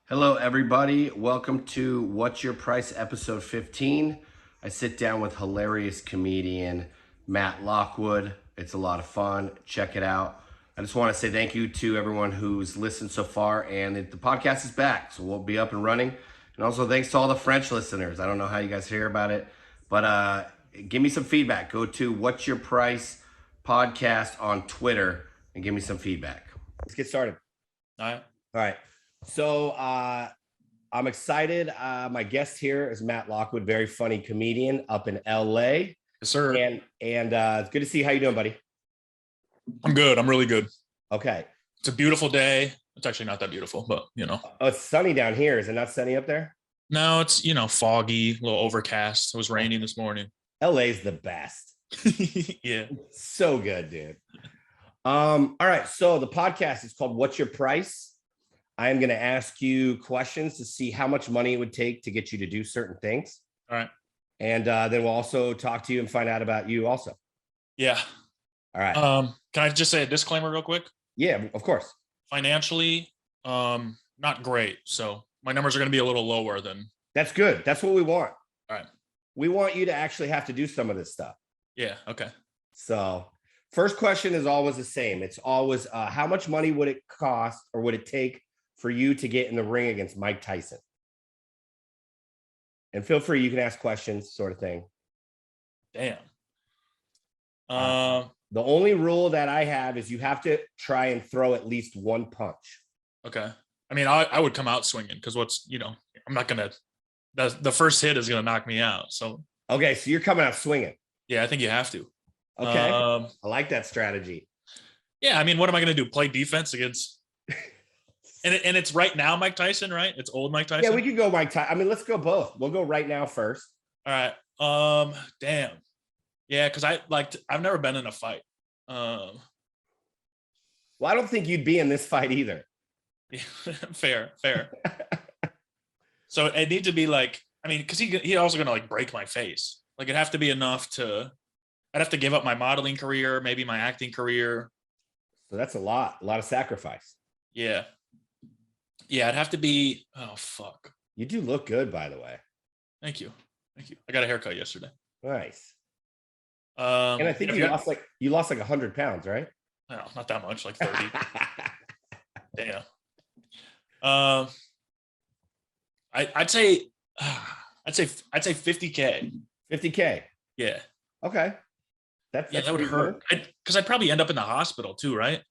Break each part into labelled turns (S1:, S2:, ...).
S1: Hello, everybody. Welcome to What's Your Price, episode 15. I sit down with hilarious comedian Matt Lockwood. It's a lot of fun. Check it out. I just want to say thank you to everyone who's listened so far, and the podcast is back, so we'll be up and running. And also, thanks to all the French listeners. I don't know how you guys hear about it, but give me some feedback. Go to What's Your Price podcast on Twitter and give me some feedback. Let's get started.
S2: All right.
S1: All right. So I'm excited. My guest here is Matt Lockwood, very funny comedian up in LA.
S2: Yes, sir.
S1: And it's good to see you. How you doing, buddy?
S2: I'm good. I'm really good.
S1: Okay.
S2: It's a beautiful day. It's actually not that beautiful, but
S1: Oh, it's sunny down here. Is it not sunny up there?
S2: No, it's foggy, a little overcast. It was raining this morning.
S1: LA's the best.
S2: Yeah.
S1: So good, dude. All right. So the podcast is called What's Your Price? I am going to ask you questions to see how much money it would take to get you to do certain things.
S2: All right.
S1: And then we'll also talk to you and find out about you also.
S2: Yeah.
S1: All right.
S2: Can I just say a disclaimer real quick?
S1: Yeah, of course.
S2: Financially, not great. So my numbers are going to be a little lower than.
S1: That's good. That's what we want.
S2: All right.
S1: We want you to actually have to do some of this stuff.
S2: Yeah. Okay.
S1: So first question is always the same. It's always how much money would it cost or would it take for you to get in the ring against Mike Tyson? And feel free, you can ask questions, sort of thing.
S2: Damn.
S1: The only rule that I have is you have to try and throw at least one punch.
S2: Okay. I mean, I would come out swinging because I'm not going to, the first hit is going to knock me out. So.
S1: Okay. So you're coming out swinging.
S2: Yeah, I think you have to.
S1: Okay. I like that strategy.
S2: Yeah. I mean, what am I going to do? Play defense against. And it's right now Mike Tyson, right? It's old Mike Tyson.
S1: Yeah, we could go Mike Tyson. I mean, let's go both. We'll go right now first.
S2: All right. Damn. Yeah, because I've never been in a fight.
S1: Well, I don't think you'd be in this fight either.
S2: Yeah, fair. So it needs to be because he also gonna break my face. It'd have to be enough to. I'd have to give up my modeling career, maybe my acting career.
S1: So that's a lot of sacrifice.
S2: Yeah. Yeah, it'd have to be. Oh fuck.
S1: You do look good, by the way.
S2: Thank you. I got a haircut yesterday.
S1: Nice. And I think you lost like 100 pounds, right?
S2: No, not that much, like 30. Damn. I'd say 50K.
S1: 50K.
S2: Yeah.
S1: Okay.
S2: That would hurt. Because I'd probably end up in the hospital too, right?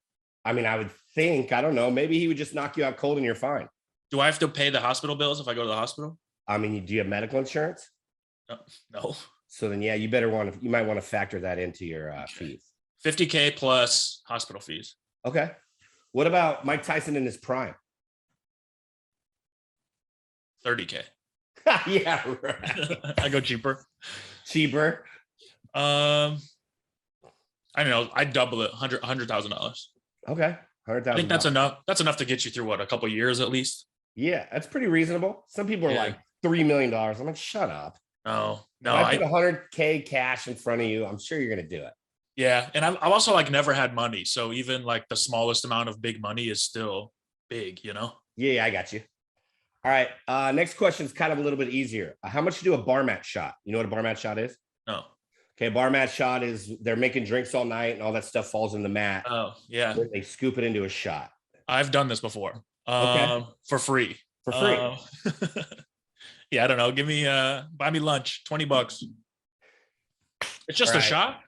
S1: I mean, I would think, I don't know, maybe he would just knock you out cold and you're fine.
S2: Do I have to pay the hospital bills if I go to the hospital?
S1: I mean, do you have medical insurance?
S2: No.
S1: So then, yeah, you might want to factor that into your fees.
S2: 50K plus hospital fees.
S1: Okay. What about Mike Tyson in his prime?
S2: 30K.
S1: Yeah, right.
S2: I go cheaper.
S1: Cheaper.
S2: I don't know. I'd double it. $100,000.
S1: Okay. 100,000.
S2: I think that's enough. That's enough to get you through what, a couple of years at least.
S1: Yeah, that's pretty reasonable. Some people are like $3 million. I'm like, shut up.
S2: No.
S1: I put 100K cash in front of you. I'm sure you're gonna do it.
S2: Yeah, and I've also never had money, so even the smallest amount of big money is still big,
S1: Yeah, I got you. All right. Next question is kind of a little bit easier. How much to do a bar mat shot? You know what a bar mat shot is?
S2: No.
S1: Okay, bar mat shot is they're making drinks all night and all that stuff falls in the mat.
S2: Oh, yeah.
S1: They scoop it into a shot.
S2: I've done this before.
S1: Okay.
S2: For free.
S1: For free.
S2: Yeah, I don't know. Buy me lunch, $20. It's just a shot?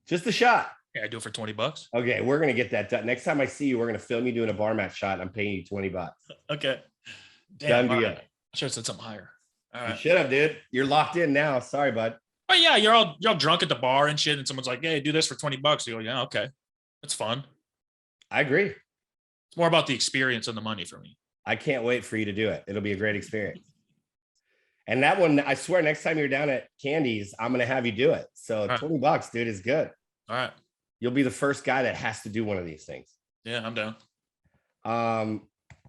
S1: Just a shot.
S2: Yeah, I do it for $20.
S1: Okay, we're gonna get that done. Next time I see you, we're gonna film you doing a bar mat shot. I'm paying you $20.
S2: Okay. Damn,
S1: done deal.
S2: I should have said something higher. All right.
S1: You should have, dude. You're locked in now. Sorry, bud.
S2: Oh yeah, you're all drunk at the bar and shit, and someone's like, "Hey, do this for $20." You go, "Yeah, okay, that's fun."
S1: I agree.
S2: It's more about the experience than the money for me.
S1: I can't wait for you to do it. It'll be a great experience. And that one, I swear, next time you're down at Candy's, I'm gonna have you do it. So right. $20, dude, is good.
S2: All right.
S1: You'll be the first guy that has to do one of these things.
S2: Yeah, I'm down.
S1: All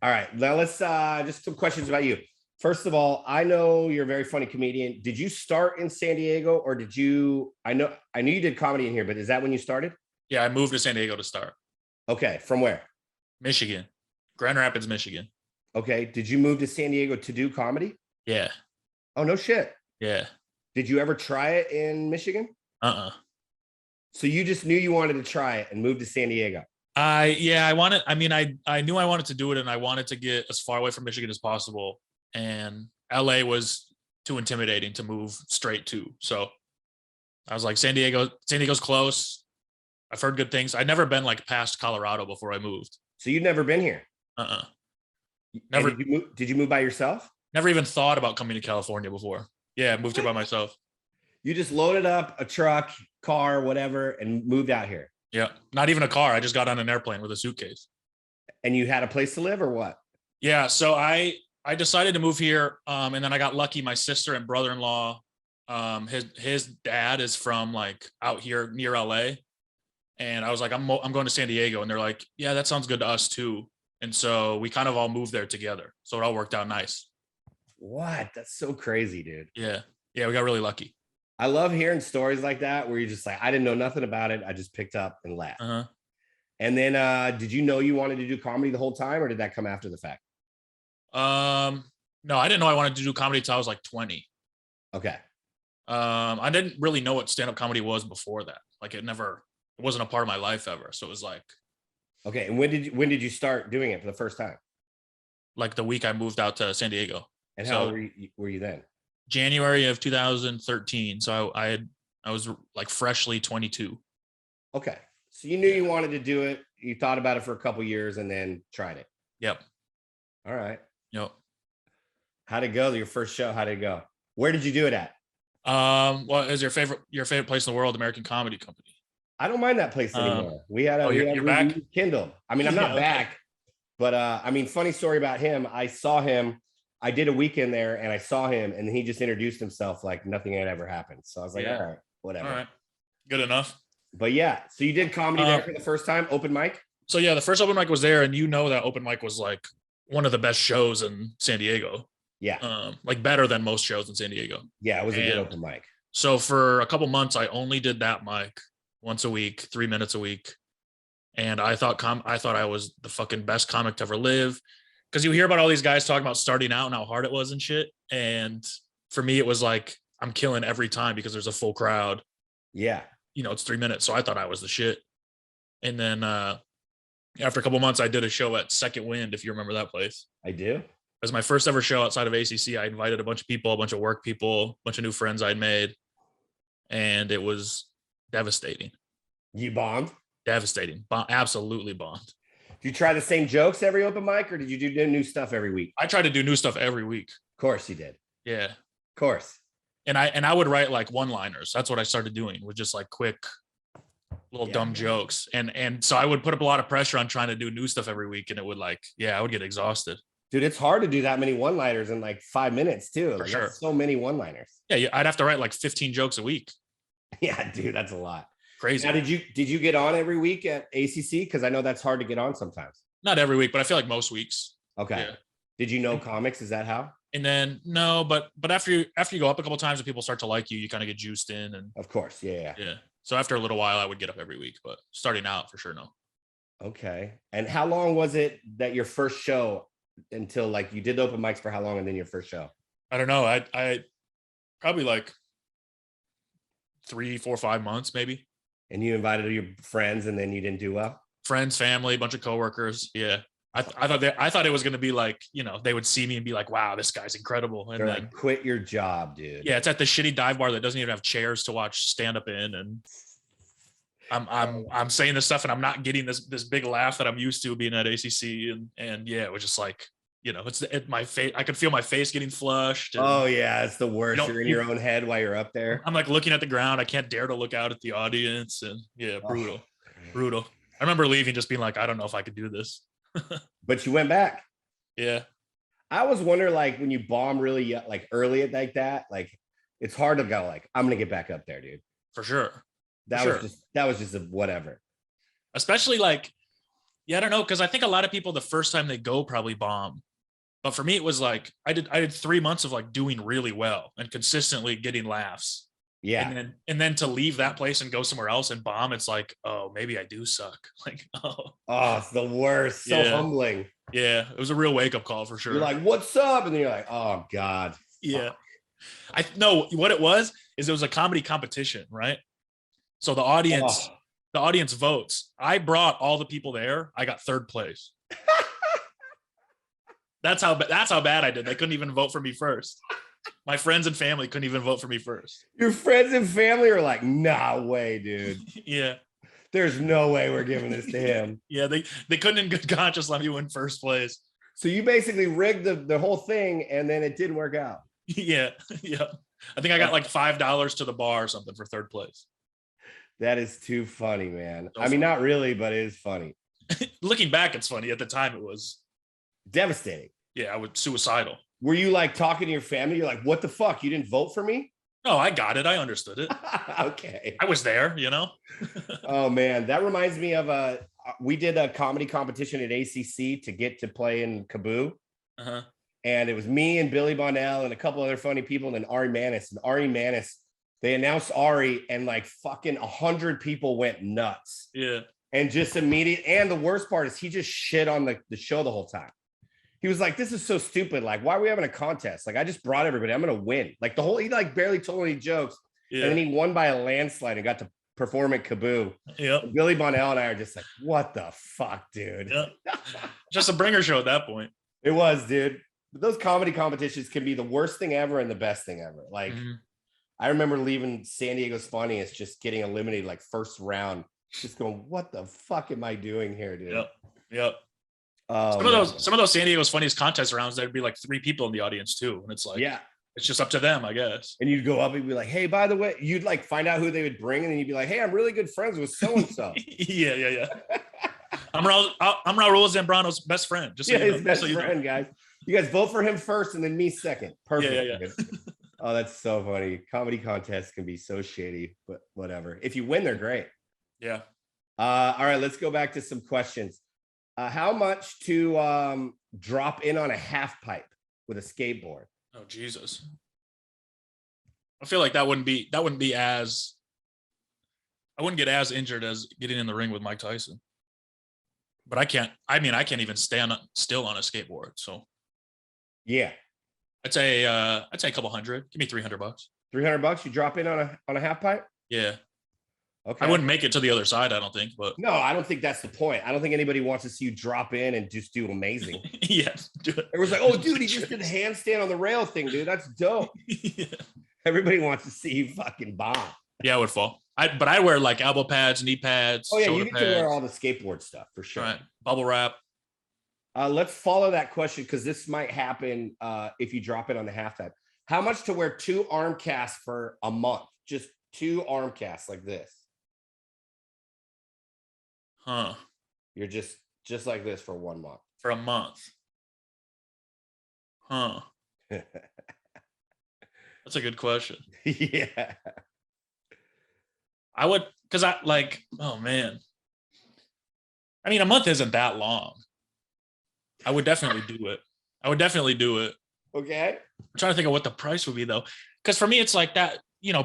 S1: right. Now let's just some questions about you. First of all, I know you're a very funny comedian. Did you start in San Diego or did you, I knew you did comedy in here, but is that when you started?
S2: Yeah, I moved to San Diego to start.
S1: Okay. From where?
S2: Michigan, Grand Rapids, Michigan.
S1: Okay. Did you move to San Diego to do comedy?
S2: Yeah.
S1: Oh, no shit.
S2: Yeah.
S1: Did you ever try it in Michigan?
S2: Uh-uh.
S1: So you just knew you wanted to try it and moved to San Diego.
S2: I knew I wanted to do it and I wanted to get as far away from Michigan as possible. And LA was too intimidating to move straight to. So I was like, San Diego's close. I've heard good things. I'd never been like past Colorado before I moved.
S1: So you'd never been here.
S2: Uh-uh.
S1: And
S2: Never,
S1: did you move by yourself?
S2: never even thought about coming to California before. Yeah, I moved here by myself.
S1: You just loaded up a truck, car, whatever, and moved out here.
S2: Yeah, not even a car. I just got on an airplane with a suitcase.
S1: And you had a place to live or what?
S2: Yeah, so I decided to move here, and then I got lucky. My sister and brother-in-law, his dad is from like out here near LA, and I was like, I'm going to San Diego, and they're like, yeah, that sounds good to us too. And so we kind of all moved there together. So it all worked out nice.
S1: What? That's so crazy, dude.
S2: Yeah, yeah, we got really lucky.
S1: I love hearing stories like that where you're just like, I didn't know nothing about it. I just picked up and left.
S2: Uh-huh.
S1: And then did you know you wanted to do comedy the whole time, or did that come after the fact?
S2: No, I didn't know I wanted to do comedy until I was like 20.
S1: Okay.
S2: I didn't really know what stand-up comedy was before that. Like it wasn't a part of my life ever. So it was
S1: Okay. And when did you start doing it for the first time?
S2: like the week I moved out to San Diego.
S1: And how old were you then?
S2: January of 2013. So I was like freshly 22.
S1: Okay. So you knew you wanted to do it. You thought about it for a couple years and then tried it.
S2: Yep.
S1: All right.
S2: Yep.
S1: How'd it go? Your first show? How'd it go? Where did you do it at?
S2: What is your favorite place in the world? American Comedy Company.
S1: I don't mind that place anymore.
S2: You're back?
S1: Kindle. I mean, I'm not
S2: okay.
S1: back, but I mean, funny story about him. I saw him. I did a weekend there, and I saw him, and he just introduced himself like nothing had ever happened. So I was like, all right, whatever.
S2: All right, good enough.
S1: But yeah, so you did comedy there for the first time, open mic.
S2: So yeah, the first open mic was there, and you know that open mic was like one of the best shows in San Diego.
S1: Yeah,
S2: like better than most shows in San Diego.
S1: Yeah, it was a good open mic.
S2: So for a couple months, I only did that mic once a week, 3 minutes a week, and I thought I was the fucking best comic to ever live, because you hear about all these guys talking about starting out and how hard it was and shit. And for me, it was like I'm killing every time because there's a full crowd.
S1: Yeah,
S2: it's 3 minutes, so I thought I was the shit. And then after a couple months, I did a show at Second Wind, if you remember that place.
S1: I do.
S2: It was my first ever show outside of ACC. I invited a bunch of people, a bunch of work people, a bunch of new friends I'd made, and it was devastating.
S1: You bombed?
S2: Devastating. Absolutely bombed.
S1: Did you try the same jokes every open mic, or did you do new stuff every week?
S2: I tried to do new stuff every week.
S1: Of course you did.
S2: Yeah.
S1: Of course.
S2: And I would write like one-liners. That's what I started doing, with just like quick little dumb jokes. And so I would put up a lot of pressure on trying to do new stuff every week, and it would I would get exhausted.
S1: Dude, it's hard to do that many one-liners in like 5 minutes too.
S2: For sure.
S1: So many one-liners.
S2: Yeah, I'd have to write like 15 jokes a week.
S1: Yeah, dude, that's a lot.
S2: Crazy.
S1: Now, did you get on every week at ACC? Because I know that's hard to get on sometimes.
S2: Not every week, but I feel like most weeks.
S1: Okay. Yeah. Did you know comics? Is that how?
S2: And then no, but after you go up a couple of times and people start to like you, you kind of get juiced in. And
S1: of course, yeah.
S2: So after a little while, I would get up every week, but starting out for sure, no.
S1: Okay. And how long was it that your first show, until like you did the open mics for how long, and then your first show?
S2: I don't know. I probably like 3, 4, 5 months maybe.
S1: And you invited your friends, and then you didn't do well?
S2: Friends, family, a bunch of coworkers. Yeah. I thought it was going to be like, they would see me and be like, wow, this guy's incredible. And
S1: they're
S2: then
S1: like, quit your job, dude.
S2: Yeah. It's at the shitty dive bar that doesn't even have chairs to watch stand up in. And I'm saying this stuff and I'm not getting this big laugh that I'm used to being at ACC. And yeah, it was just like, it's my face. I could feel my face getting flushed.
S1: Oh yeah. It's the worst. You're in your own head while you're up there.
S2: I'm like looking at the ground. I can't dare to look out at the audience. And yeah, brutal. I remember leaving just being like, I don't know if I could do this.
S1: But you went back.
S2: Yeah.
S1: I always wonder, like, when you bomb really like early at like that, like it's hard to go like, I'm gonna get back up there, dude.
S2: For sure.
S1: That was just a whatever.
S2: Especially like, yeah, I don't know, because I think a lot of people the first time they go probably bomb. But for me, it was like I did 3 months of like doing really well and consistently getting laughs.
S1: Yeah.
S2: And then to leave that place and go somewhere else and bomb, it's like, oh, maybe I do suck. Like, oh,
S1: Oh, it's the worst. So
S2: yeah,
S1: humbling.
S2: yeah. It was a real wake up call for
S1: You're
S2: sure.
S1: like, what's up? And then you're like, oh God.
S2: Yeah.
S1: Fuck.
S2: I know what it was is it was a comedy competition, right? So
S1: Oh.
S2: the audience votes. I brought all the people there. I got third place. That's how bad I did. They couldn't even vote for me first. My friends and family couldn't even vote for me first.
S1: Your friends and family are like, nah way, dude.
S2: Yeah.
S1: There's no way we're giving this to him.
S2: Yeah, they couldn't in good conscience let me win first place.
S1: So you basically rigged the whole thing and then it didn't work out.
S2: Yeah. Yeah. I think I got like $5 to the bar or something for third place.
S1: That is too funny, man.
S2: So
S1: I mean,
S2: funny.
S1: not really, but it is funny.
S2: Looking back, it's funny. At the time, it was,
S1: Devastating.
S2: yeah, I was suicidal.
S1: Were you like talking to your family? You're like, what the fuck? You didn't vote for me?
S2: No, I got it. I understood it.
S1: Okay.
S2: I was there, you know?
S1: Oh man, that reminds me of we did a comedy competition at ACC to get to play in Kaboo.
S2: Uh-huh.
S1: And it was me and Billy Bonnell and a couple other funny people, and then Ari Manis. And Ari Manis, they announced Ari, and like fucking 100 people went nuts.
S2: Yeah.
S1: And just immediate. And the worst part is he just shit on the show the whole time. He was like, this is so stupid. Like, why are we having a contest? Like, I just brought everybody. I'm going to win. Like, he like barely told any jokes.
S2: Yeah.
S1: And then he won by a landslide and got to perform at Kaboo.
S2: Yeah.
S1: Billy Bonnell and I are just like, what the fuck, dude?
S2: Yeah. Just a bringer show at that point.
S1: It was, dude. But those comedy competitions can be the worst thing ever and the best thing ever. Like, I remember leaving San Diego's Funniest, just getting eliminated like first round, just going, what the fuck am I doing here, dude?
S2: Yep. Yep.
S1: Oh,
S2: some of those San Diego's Funniest contest rounds, there'd be like 3 people in the audience too. And it's like,
S1: yeah.
S2: it's just up to them, I guess.
S1: And you'd go up and be like, hey, by the way, you'd like find out who they would bring. And then you'd be like, hey, I'm really good friends with so-and-so.
S2: Yeah. I'm Raul Zambrano's best friend. Just so you know.
S1: His best friend, guys. You guys vote for him first and then me second. Perfect.
S2: Yeah.
S1: Oh, that's so funny. Comedy contests can be so shady, but whatever. If you win, they're great.
S2: Yeah.
S1: All right, let's go back to some questions. How much to drop in on a half pipe with a skateboard?
S2: Oh, Jesus. I feel like that wouldn't be as, I wouldn't get as injured as getting in the ring with Mike Tyson. But I can't even stand still on a skateboard. So
S1: yeah,
S2: I'd say a couple hundred. Give me $300.
S1: $300 you drop in on a half pipe?
S2: Yeah.
S1: Okay.
S2: I wouldn't make it to the other side, I don't think, but
S1: no, I don't think that's the point. I don't think anybody wants to see you drop in and just do amazing.
S2: Yeah.
S1: It was like, oh, dude, he just did a handstand on the rail thing, dude. That's dope.
S2: Yeah.
S1: Everybody wants to see you fucking bomb.
S2: Yeah, I would fall. But I wear like elbow pads, knee pads.
S1: Oh yeah, you
S2: pads.
S1: can wear all the skateboard stuff for sure.
S2: Right. Bubble wrap.
S1: Let's follow that question because this might happen if you drop it on the half pipe. How much to wear 2 arm casts for a month? Just 2 arm casts like this.
S2: Huh.
S1: You're just like this for 1 month.
S2: For a month. Huh. That's a good question.
S1: Yeah.
S2: I would, because I like, oh man. I mean, a month isn't that long. I would definitely do it.
S1: Okay.
S2: I'm trying to think of what the price would be though. Because for me, it's like that,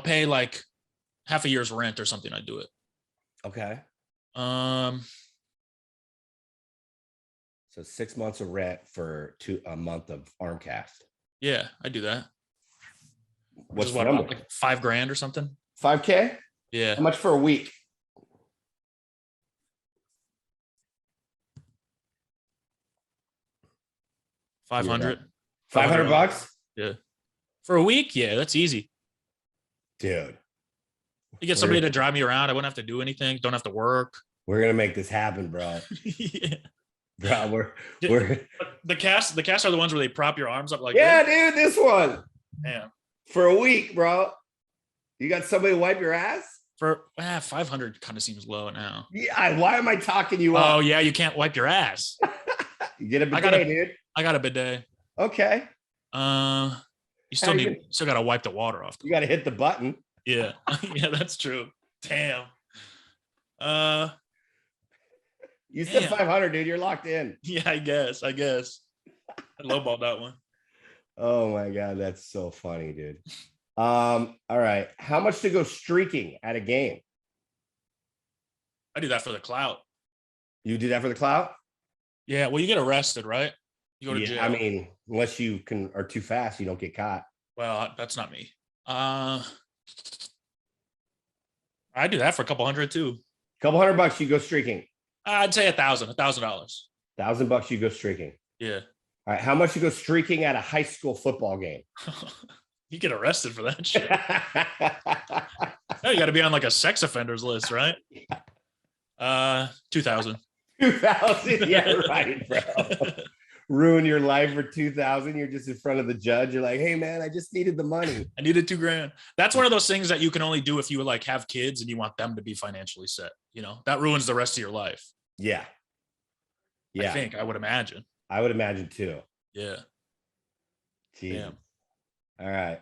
S2: pay like half a year's rent or something. I'd do it.
S1: Okay.
S2: So
S1: So 6 months of rent for a month of arm cast.
S2: Yeah, I do that.
S1: What's the
S2: what,
S1: number?
S2: like $5,000 or something?
S1: 5K?
S2: Yeah.
S1: How much for a week?
S2: $500.
S1: $500?
S2: Yeah. For a week? Yeah, that's easy.
S1: Dude.
S2: You get somebody to drive me around. I wouldn't have to do anything. Don't have to work.
S1: We're gonna make this happen, bro.
S2: Yeah.
S1: Bro, we're
S2: The casts are the ones where they prop your arms up like
S1: yeah,
S2: this.
S1: dude, this one.
S2: Damn.
S1: For a week, bro. You got somebody to wipe your ass?
S2: For 500 kind of seems low now.
S1: Yeah, why am I talking you up?
S2: Oh yeah, you can't wipe your ass.
S1: You get a bidet, dude.
S2: I got a bidet.
S1: Okay.
S2: You still gotta wipe the water off.
S1: You gotta hit the button.
S2: Yeah. Yeah, that's true. Damn.
S1: You said 500, dude. You're locked in.
S2: Yeah, I guess. I lowballed that one.
S1: Oh my god, that's so funny, dude. All right. How much to go streaking at a game?
S2: I do that for the clout.
S1: You do that for the clout?
S2: Yeah. Well, you get arrested, right? You go to
S1: Yeah, I
S2: jail.
S1: mean, unless you are too fast, you don't get caught.
S2: Well, that's not me. I do that for a couple hundred too.
S1: Couple $100, you go streaking.
S2: I'd say $1,000.
S1: $1,000, you go streaking.
S2: Yeah.
S1: All right. How much you go streaking at a high school football game?
S2: You get arrested for that shit. No, you got to be on like a sex offenders list, right? 2,000.
S1: 2,000. Yeah, right, bro. Ruin your life for 2,000. You're just in front of the judge. You're like, hey man, I just needed the money.
S2: I needed $2,000. That's one of those things that you can only do if you like have kids and you want them to be financially set. You know, that ruins the rest of your life.
S1: Yeah.
S2: I think, I would imagine.
S1: I would imagine too.
S2: Yeah.
S1: Jeez.
S2: Damn.
S1: All right.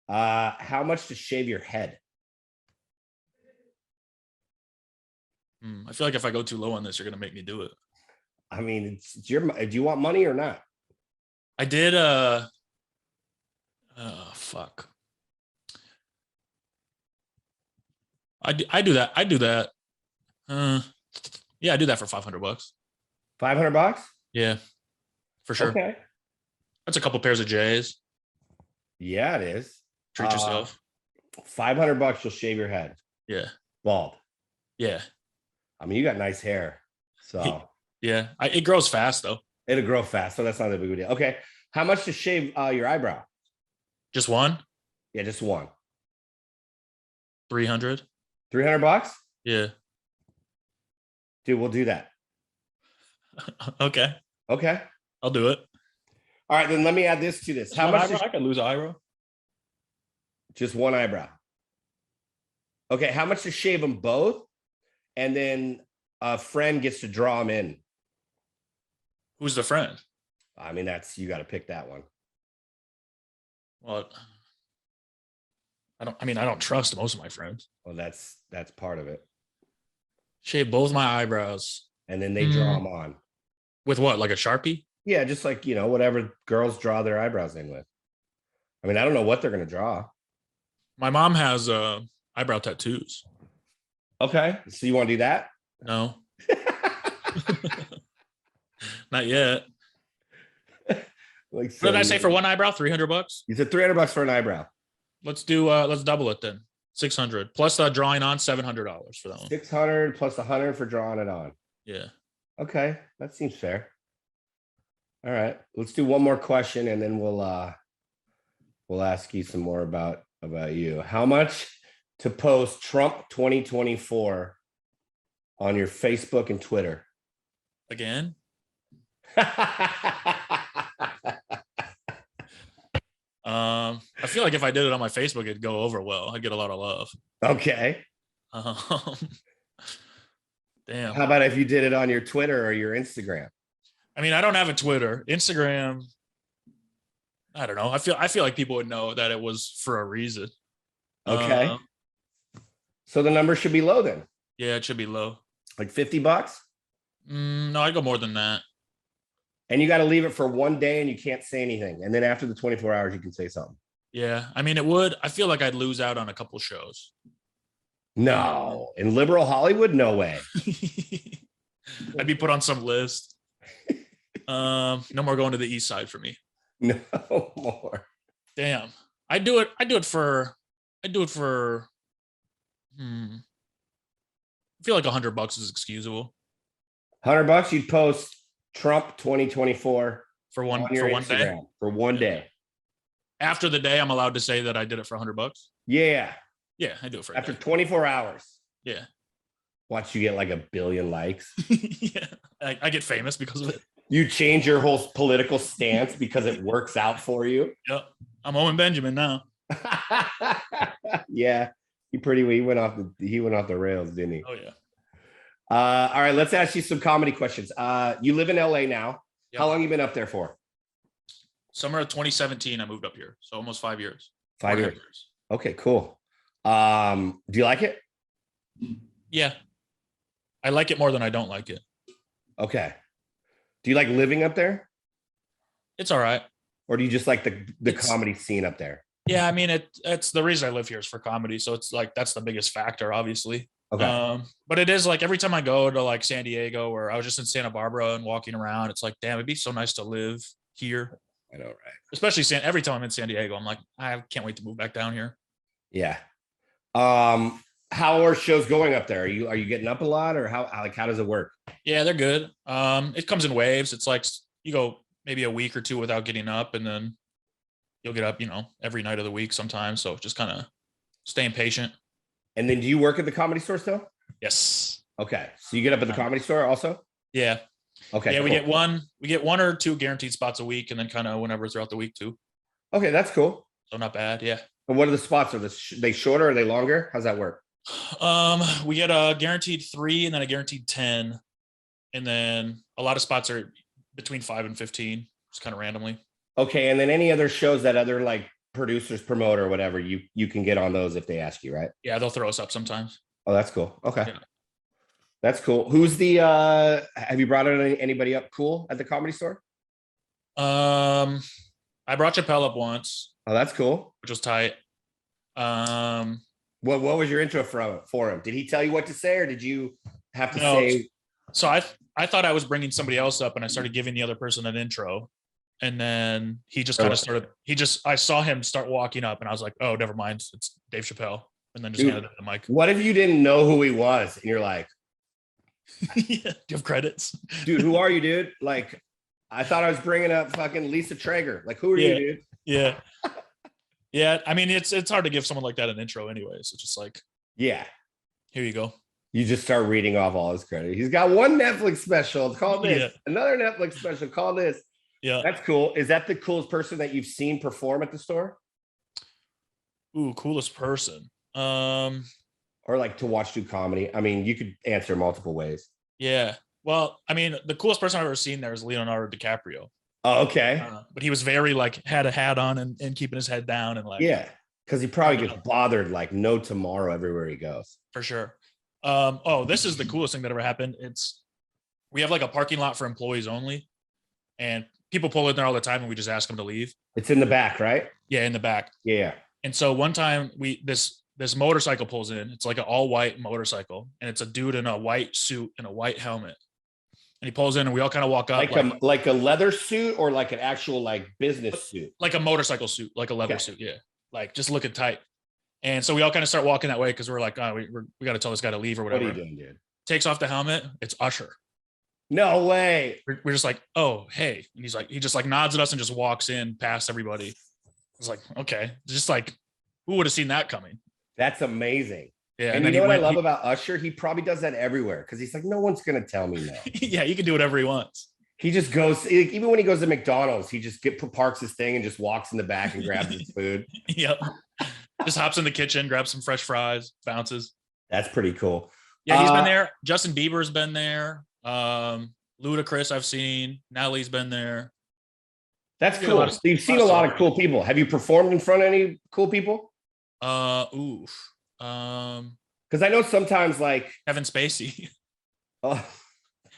S1: How much to shave your head?
S2: I feel like if I go too low on this, you're gonna make me do it.
S1: I mean, it's your. Do you want money or not?
S2: I did. Fuck. I do that. I do that. Yeah, I do that for $500.
S1: $500?
S2: Yeah, for sure.
S1: Okay.
S2: That's a couple pairs of J's.
S1: Yeah, it is.
S2: Treat yourself.
S1: $500, you'll shave your head.
S2: Yeah.
S1: Bald.
S2: Yeah.
S1: I mean, you got nice hair, so
S2: yeah. It grows fast though.
S1: it'll grow fast, so that's not a big deal. Okay. How much to shave your eyebrow?
S2: Just one.
S1: Yeah, just one.
S2: 300.
S1: $300?
S2: Yeah.
S1: Dude, we'll do that.
S2: Okay.
S1: Okay.
S2: I'll do it.
S1: All right, then let me add this to this. How much?
S2: I could lose an eyebrow.
S1: Just one eyebrow. Okay, how much to shave them both? And then a friend gets to draw them in.
S2: Who's the friend?
S1: I mean, that's you got to pick that one.
S2: Well, I don't trust most of my friends.
S1: Well, that's part of it.
S2: Shave both my eyebrows.
S1: And then they draw them on.
S2: With what? Like a Sharpie?
S1: Yeah, just like, whatever girls draw their eyebrows in with. I mean, I don't know what they're going to draw.
S2: My mom has eyebrow tattoos.
S1: Okay. So you want to do that?
S2: No. Not yet.
S1: Like,
S2: What did I say for one eyebrow? $300?
S1: You said $300 for an eyebrow.
S2: Let's double it then. 600 plus drawing on $700 for that one.
S1: 600 plus 100 for drawing it on.
S2: Yeah.
S1: Okay, that seems fair. All right, let's do one more question, and then we'll ask you some more about you. How much to post Trump 2024 on your Facebook and Twitter?
S2: Again? I feel like if I did it on my Facebook, it'd go over well. I'd get a lot of love.
S1: Okay.
S2: Damn.
S1: How about if you did it on your Twitter or your Instagram?
S2: I mean, I don't have a Twitter. Instagram, I don't know. I feel like people would know that it was for a reason.
S1: Okay. So the number should be low then.
S2: Yeah, it should be low.
S1: Like $50?
S2: No, I'd go more than that.
S1: And you got to leave it for one day and you can't say anything. And then after the 24 hours, you can say something.
S2: Yeah. I mean, it would. I feel like I'd lose out on a couple shows.
S1: No. In liberal Hollywood? No way.
S2: I'd be put on some list. No more going to the east side for me.
S1: No more.
S2: Damn. I do it for I feel like $100 is excusable.
S1: $100, you'd post Trump 2024
S2: for one
S1: day. For one day.
S2: After the day, I'm allowed to say that I did it for $100.
S1: Yeah.
S2: Yeah, I do it for
S1: after 24 hours.
S2: Yeah.
S1: Watch you get like 1 billion likes.
S2: Yeah. I get famous because of it.
S1: You change your whole political stance because it works out for you.
S2: Yep. I'm Owen Benjamin now.
S1: Yeah. He went off the rails, didn't he?
S2: Oh yeah.
S1: All right, let's ask you some comedy questions. You live in LA now.
S2: Yep.
S1: How long you been up there for?
S2: Summer of 2017, I moved up here. So almost 5 years.
S1: 5 years. Okay, cool. Do you like it?
S2: Yeah. I like it more than I don't like it.
S1: Okay. Do you like living up there?
S2: It's all right.
S1: Or do you just like the comedy scene up there?
S2: Yeah, I mean it's the reason I live here is for comedy. So it's like that's the biggest factor, obviously.
S1: Okay.
S2: But it is like every time I go to like San Diego or I was just in Santa Barbara and walking around, it's like, damn, it'd be so nice to live here.
S1: I know, right?
S2: Especially every time I'm in San Diego, I'm like, I can't wait to move back down here.
S1: Yeah. How are shows going up there? Are you getting up a lot, or how does it work?
S2: Yeah, they're good. It comes in waves. It's like you go maybe a week or two without getting up, and then you'll get up, every night of the week sometimes. So just kind of staying patient.
S1: And then do you work at the Comedy Store still?
S2: Yes.
S1: Okay, so you get up at the Comedy Store also?
S2: Yeah.
S1: Okay.
S2: Yeah,
S1: cool.
S2: we get one or two guaranteed spots a week, and then kind of whenever throughout the week too.
S1: Okay, that's cool.
S2: So not bad. Yeah.
S1: And what are the spots? Are they shorter? Are they longer? How's that work?
S2: We get a guaranteed 3 and then a guaranteed 10, and then a lot of spots are between 5 and 15, just kind of randomly.
S1: Okay, and then any other shows that other like producers promote or whatever, you can get on those if they ask you, right?
S2: Yeah, they'll throw us up sometimes.
S1: Oh, that's cool. Okay.
S2: Yeah.
S1: That's cool. Who's the have you brought anybody up cool at the Comedy Store?
S2: I brought Chappelle up once,
S1: Oh, that's cool.
S2: which was tight.
S1: What was your intro for him? Did he tell you what to say, or did you have to
S2: No,
S1: say?
S2: so I thought I was bringing somebody else up, and I started giving the other person an intro, and then he just kind of started. I saw him start walking up, and I was like, oh, never mind, it's Dave Chappelle, and then just handed him the mic.
S1: What if you didn't know who he was, and you're like,
S2: yeah, give credits,
S1: dude, who are you, dude? Like, I thought I was bringing up fucking Lisa Traeger. Like, who are you, dude?
S2: Yeah. Yeah, I mean it's hard to give someone like that an intro anyway. So just like,
S1: yeah,
S2: here you go.
S1: You just start reading off all his credit. He's got one Netflix special called this, another Netflix special called this.
S2: Yeah,
S1: that's cool. Is that the coolest person that you've seen perform at the store?
S2: Ooh, coolest person.
S1: Or like to watch do comedy. I mean, you could answer multiple ways.
S2: Yeah. Well, I mean, the coolest person I've ever seen there is Leonardo DiCaprio.
S1: Oh, okay.
S2: But he was very like had a hat on and keeping his head down and like,
S1: yeah, because he probably gets bothered like no tomorrow everywhere he goes.
S2: For sure. This is the coolest thing that ever happened. We have like a parking lot for employees only, and people pull in there all the time, and we just ask them to leave.
S1: It's in the back, right?
S2: Yeah, in the back.
S1: Yeah.
S2: And so one time this motorcycle pulls in. It's like an all white motorcycle, and it's a dude in a white suit and a white helmet. And he pulls in, and we all kind of walk up
S1: like a leather suit, or like an actual like business suit,
S2: like a motorcycle suit, like a leather suit. Yeah, like just looking tight. And so we all kind of start walking that way because we're like, oh, we got to tell this guy to leave or whatever.
S1: What are you doing, dude?
S2: Takes off the helmet. It's Usher.
S1: No way.
S2: We're just like, oh, hey. And he just like nods at us and just walks in past everybody. I was like, okay, just like, who would have seen that coming?
S1: That's amazing.
S2: Yeah,
S1: and you know what I love about Usher? He probably does that everywhere because he's like, no one's gonna tell me no.
S2: Yeah, he can do whatever he wants.
S1: He just goes, even when he goes to McDonald's, he just parks his thing and just walks in the back and grabs his food.
S2: Yep. Just hops in the kitchen, grabs some fresh fries, bounces.
S1: That's pretty cool.
S2: Yeah, he's been there. Justin Bieber's been there. Ludacris, I've seen. Natalie's been there.
S1: That's cool. You've seen a lot of cool people. Have you performed in front of any cool people? Because I know sometimes like
S2: Kevin Spacey.
S1: Oh.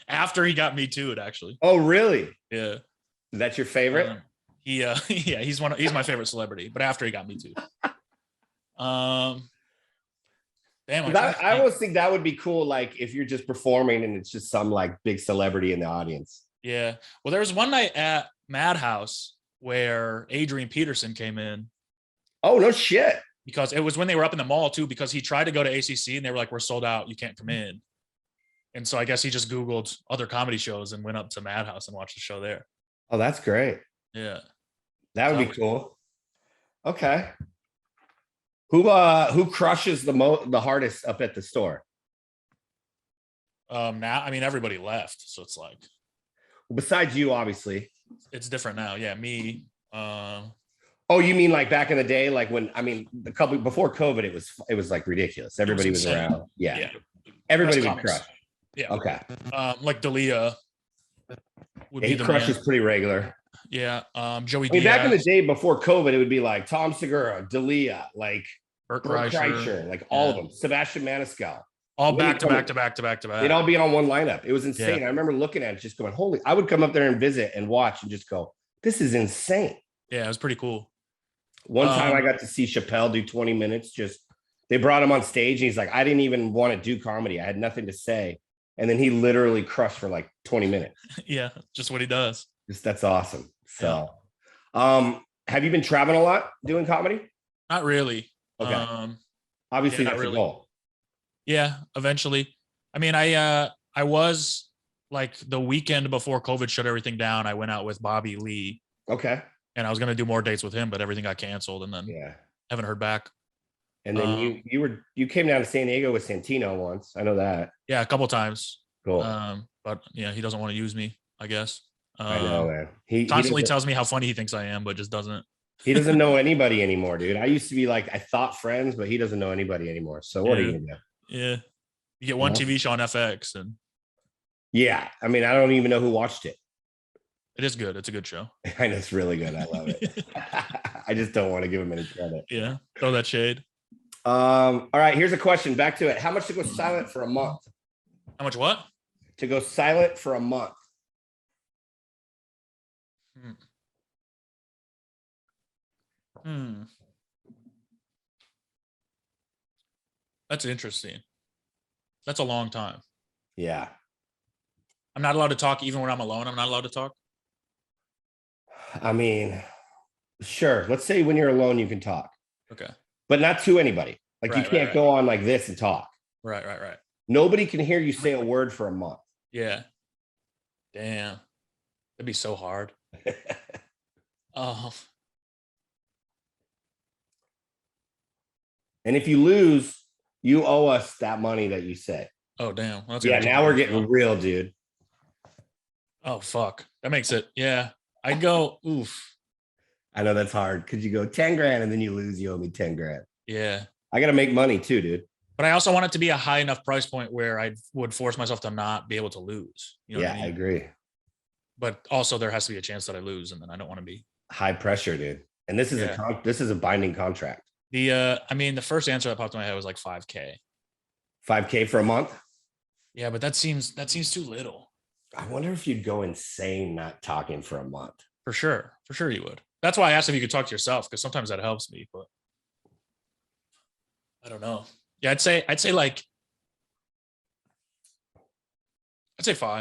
S2: After he got Me Too'd, actually.
S1: Oh, really?
S2: Yeah.
S1: That's your favorite?
S2: Yeah, he's my favorite celebrity, but after he got Me Too'd. Damn,
S1: I always think that would be cool, like if you're just performing and it's just some like big celebrity in the audience.
S2: Yeah. Well, there was one night at Madhouse where Adrian Peterson came in.
S1: Oh, no shit.
S2: Because it was when they were up in the mall too, because he tried to go to ACC and they were like, we're sold out, you can't come in. And so I guess he just Googled other comedy shows and went up to Madhouse and watched the show there.
S1: Oh, that's great.
S2: Yeah.
S1: That would be cool. Okay. Who crushes the hardest up at the store?
S2: Now, I mean, everybody left, so it's like,
S1: well, besides you, obviously.
S2: It's different now. Yeah, me.
S1: Oh, you mean like back in the day, like when the couple before COVID, it was like ridiculous. Everybody was around. Yeah. Everybody would crush.
S2: Yeah.
S1: Okay.
S2: Like D'Elia
S1: would be the crush is pretty regular.
S2: Yeah. Joey
S1: Diaz. Back in the day before COVID, it would be like Tom Segura, D'Elia, like
S2: Bert Kreischer,
S1: like all of them. Sebastian Maniscalco.
S2: All back to back. They'd
S1: all be on one lineup. It was insane. I remember looking at it, just going, holy, I would come up there and visit and watch and just go, this is insane.
S2: Yeah, it was pretty cool.
S1: One time I got to see Chappelle do 20 minutes. Just they brought him on stage. And he's like, I didn't even want to do comedy. I had nothing to say. And then he literally crushed for like 20 minutes.
S2: Yeah, just what he does.
S1: That's awesome. So, have you been traveling a lot doing comedy?
S2: Not really.
S1: Okay. Obviously, that's a goal.
S2: Yeah, eventually. I mean, I was like the weekend before COVID shut everything down. I went out with Bobby Lee.
S1: Okay.
S2: And I was gonna do more dates with him, but everything got canceled, and then haven't heard back.
S1: And then you came down to San Diego with Santino once. I know that.
S2: Yeah, a couple times.
S1: Cool.
S2: But yeah, he doesn't want to use me, I guess.
S1: I know, man.
S2: He constantly tells me how funny he thinks I am, but just doesn't.
S1: He doesn't know anybody anymore, dude. I used to be like, I thought friends, but he doesn't know anybody anymore. So what are you gonna do?
S2: Yeah. You get one TV show on FX and
S1: yeah. I mean, I don't even know who watched it.
S2: It is good. It's a good show.
S1: And it's really good. I love it. I just don't want to give him any credit.
S2: Yeah. Throw that shade.
S1: All right. Here's a question. Back to it. How much to go silent for a month?
S2: How much what?
S1: To go silent for a month.
S2: That's interesting. That's a long time.
S1: Yeah.
S2: I'm not allowed to talk even when I'm alone. I'm not allowed to talk.
S1: I mean, sure. Let's say when you're alone, you can talk.
S2: Okay.
S1: But not to anybody. Like you can't go on like this and talk.
S2: Right.
S1: Nobody can hear you say a word for a month.
S2: Yeah. Damn. That'd be so hard. Oh.
S1: And if you lose, you owe us that money that you said.
S2: Oh, damn.
S1: Yeah, now we're getting real, dude.
S2: Oh, fuck. That makes it. Yeah. I go, oof.
S1: I know that's hard because you go 10 grand and then you lose, you owe me 10 grand.
S2: Yeah.
S1: I got to make money too, dude.
S2: But I also want it to be a high enough price point where I would force myself to not be able to lose. You know what I mean?
S1: I agree.
S2: But also there has to be a chance that I lose, and then I don't want to be
S1: high pressure, dude. And this is this is a binding contract.
S2: I mean, the first answer that popped in my head was like 5K.
S1: 5K for a month?
S2: Yeah, but that seems too little.
S1: I wonder if you'd go insane not talking for a month.
S2: For sure you would. That's why I asked if you could talk to yourself, because sometimes that helps me, but I don't know. Yeah, I'd say 5.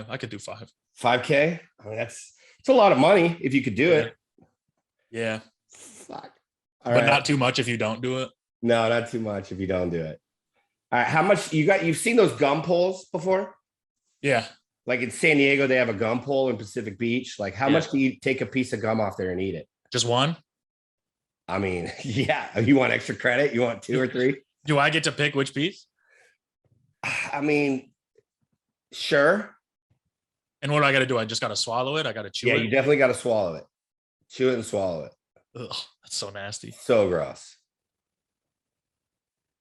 S2: I could do 5.
S1: 5K? I mean, it's a lot of money if you could do it.
S2: Yeah.
S1: Fuck.
S2: But not too much if you don't do it.
S1: No, not too much if you don't do it. All right. How much you've seen those gum poles before?
S2: Yeah.
S1: Like in San Diego, they have a gum pole in Pacific Beach. Like how much do you take a piece of gum off there and eat it?
S2: Just one?
S1: I mean, yeah. You want extra credit? You want 2 or 3?
S2: Do I get to pick which piece?
S1: I mean, sure.
S2: And what do I got to do? I just got to swallow it? I got to chew it?
S1: Yeah, you definitely got to swallow it. Chew it and swallow it.
S2: Ugh, that's so nasty.
S1: So gross.